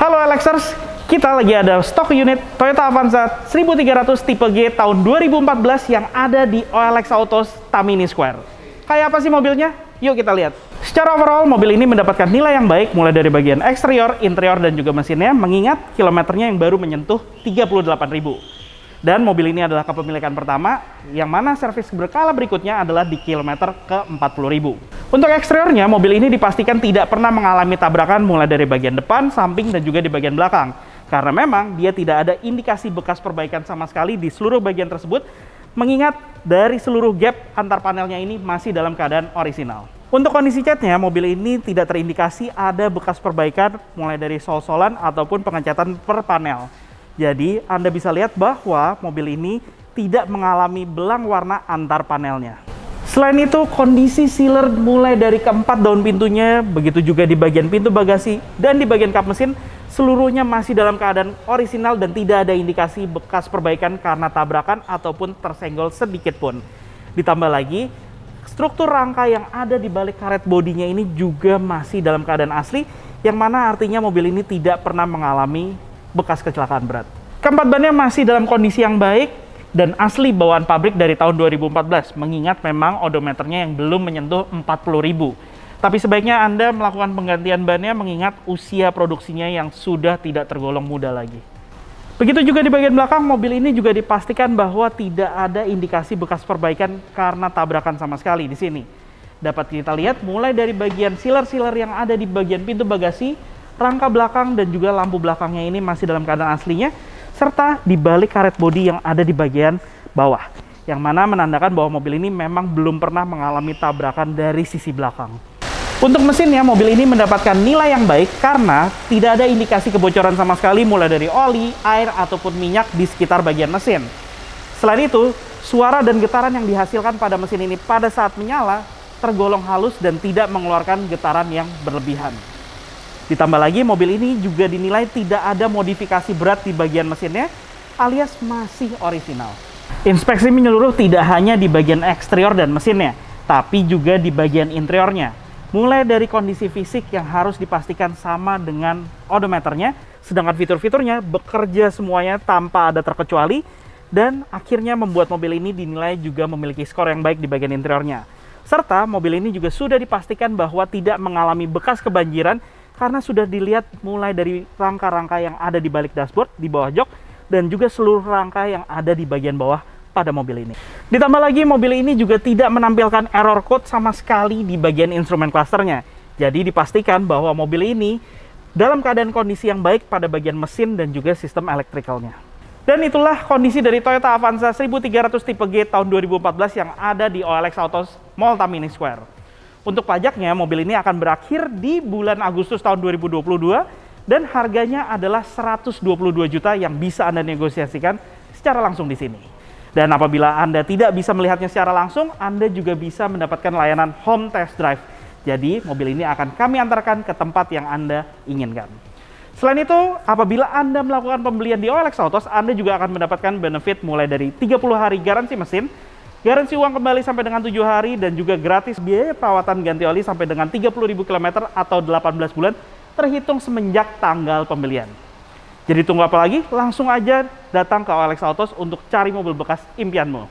Halo Alexers, kita lagi ada stok unit Toyota Avanza 1300 tipe G tahun 2014 yang ada di OLX Autos Tamini Square. Kayak apa sih mobilnya? Yuk kita lihat. Secara overall, mobil ini mendapatkan nilai yang baik mulai dari bagian eksterior, interior, dan juga mesinnya, mengingat kilometernya yang baru menyentuh 38.000. Dan mobil ini adalah kepemilikan pertama, yang mana servis berkala berikutnya adalah di kilometer ke 40.000. Untuk eksteriornya, mobil ini dipastikan tidak pernah mengalami tabrakan mulai dari bagian depan, samping, dan juga di bagian belakang. Karena memang dia tidak ada indikasi bekas perbaikan sama sekali di seluruh bagian tersebut, mengingat dari seluruh gap antar panelnya ini masih dalam keadaan orisinal. Untuk kondisi catnya, mobil ini tidak terindikasi ada bekas perbaikan mulai dari sol-solan ataupun pengecatan per panel. Jadi, Anda bisa lihat bahwa mobil ini tidak mengalami belang warna antar panelnya. Selain itu, kondisi sealer mulai dari keempat daun pintunya, begitu juga di bagian pintu bagasi dan di bagian kap mesin, seluruhnya masih dalam keadaan orisinal dan tidak ada indikasi bekas perbaikan karena tabrakan ataupun tersenggol sedikit pun. Ditambah lagi, struktur rangka yang ada di balik karet bodinya ini juga masih dalam keadaan asli, yang mana artinya mobil ini tidak pernah mengalami bekas kecelakaan berat. Keempat bannya masih dalam kondisi yang baik dan asli bawaan pabrik dari tahun 2014, mengingat memang odometernya yang belum menyentuh 40.000. Tapi sebaiknya Anda melakukan penggantian bannya mengingat usia produksinya yang sudah tidak tergolong muda lagi. Begitu juga di bagian belakang, mobil ini juga dipastikan bahwa tidak ada indikasi bekas perbaikan karena tabrakan sama sekali di sini. Dapat kita lihat mulai dari bagian sealer-sealer yang ada di bagian pintu bagasi, rangka belakang dan juga lampu belakangnya ini masih dalam keadaan aslinya, serta di balik karet bodi yang ada di bagian bawah, yang mana menandakan bahwa mobil ini memang belum pernah mengalami tabrakan dari sisi belakang. Untuk mesinnya, mobil ini mendapatkan nilai yang baik karena tidak ada indikasi kebocoran sama sekali mulai dari oli, air, ataupun minyak di sekitar bagian mesin. Selain itu, suara dan getaran yang dihasilkan pada mesin ini pada saat menyala tergolong halus dan tidak mengeluarkan getaran yang berlebihan. Ditambah lagi, mobil ini juga dinilai tidak ada modifikasi berat di bagian mesinnya, alias masih orisinal. Inspeksi menyeluruh tidak hanya di bagian eksterior dan mesinnya, tapi juga di bagian interiornya. Mulai dari kondisi fisik yang harus dipastikan sama dengan odometernya, sedangkan fitur-fiturnya bekerja semuanya tanpa ada terkecuali, dan akhirnya membuat mobil ini dinilai juga memiliki skor yang baik di bagian interiornya. Serta mobil ini juga sudah dipastikan bahwa tidak mengalami bekas kebanjiran karena sudah dilihat mulai dari rangka-rangka yang ada di balik dashboard, di bawah jok, dan juga seluruh rangka yang ada di bagian bawah pada mobil ini. Ditambah lagi, mobil ini juga tidak menampilkan error code sama sekali di bagian instrumen clusternya. Jadi dipastikan bahwa mobil ini dalam keadaan kondisi yang baik pada bagian mesin dan juga sistem elektrikalnya. Dan itulah kondisi dari Toyota Avanza 1300 tipe G tahun 2014 yang ada di OLX Autos Mall Tamini Square. Untuk pajaknya, mobil ini akan berakhir di bulan Agustus tahun 2022 dan harganya adalah 122 juta yang bisa Anda negosiasikan secara langsung di sini. Dan apabila Anda tidak bisa melihatnya secara langsung, Anda juga bisa mendapatkan layanan home test drive. Jadi, mobil ini akan kami antarkan ke tempat yang Anda inginkan. Selain itu, apabila Anda melakukan pembelian di OLX Autos, Anda juga akan mendapatkan benefit mulai dari 30 hari garansi mesin, garansi uang kembali sampai dengan 7 hari, dan juga gratis biaya perawatan ganti oli sampai dengan 30.000 km atau 18 bulan terhitung semenjak tanggal pembelian. Jadi tunggu apa lagi? Langsung aja datang ke OLX Autos untuk cari mobil bekas impianmu.